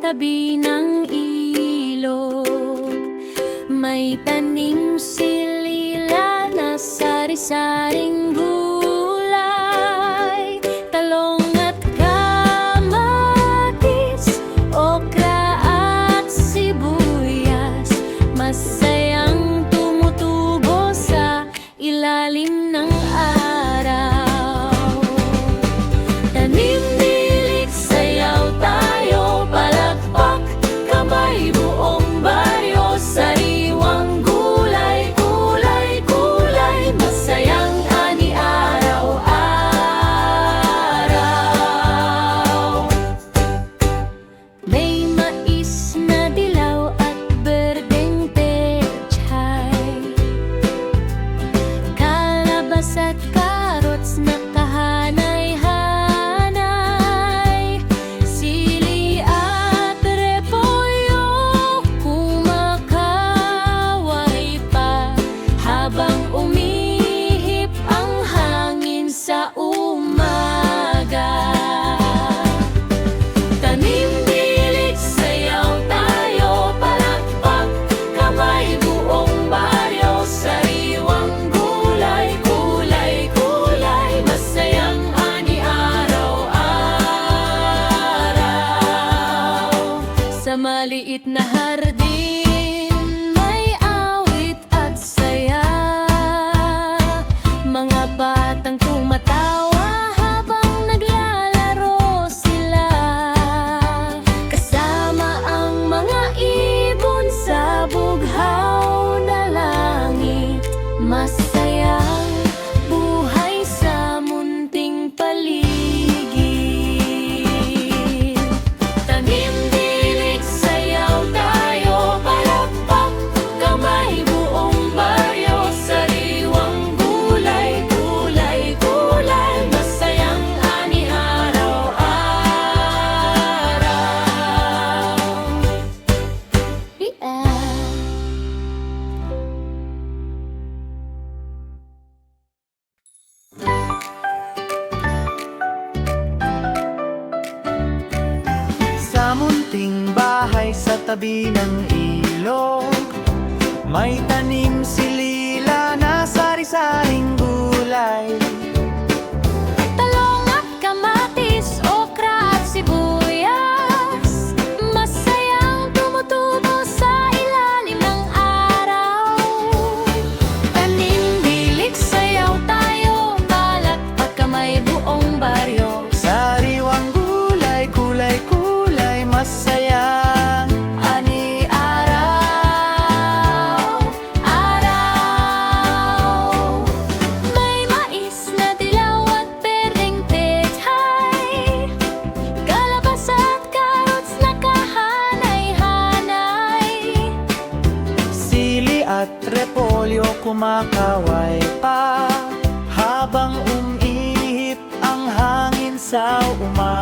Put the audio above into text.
tabi ng ilog. May tanim silila na sari-saring gulay, talong at kamatis, okra at sibuyas. Masayang tumutubo sa ilalim ng araw. Tanim, nilik, sayaw tayo, palakpak, kamay, buong baryo. Sariwang gulay, kulay, kulay, masayang ani araw-araw. May mais na dilaw at berdeng pechay, kalabas at carrots na kahanay-hanay, sili at repolyo kumakaway pa habang umihip ang hangin sa umaga. Tanim, nilik, sayaw tayo, palakpak, kamay, buong baryo. Sariwang gulay, kulay, kulay, masayang ani araw-araw. Sa maliit na hardin, may awit at saya, mga batang tumatawa habang naglalaro sila, kasama ang mga ibon sa bughaw na langit. Masayang buhay sa munting paligid. Tanim, nilik, sayaw tayo, palakpak, kamay, buong baryo. Sariwang gulay, kulay, kulay, masayang ani araw-araw. Yeah. Sa munting bahay sa tabi ng ilog, may tanim silila na sari-saring gulay. Talong at kamatis, okra at sibuyas. Masayang tumutubo sa ilalim ng araw. Tanim, nilik, sayaw tayo, palakpak, kamay, buong baryo. Sariwang gulay, kulay, kulay, masayang ani araw-araw. May mais na dilaw at berdeng pechay, kalabas at carrots na kahanay-hanay, sili at repolyo kumakaway pa habang umihip ang hangin sa umaga.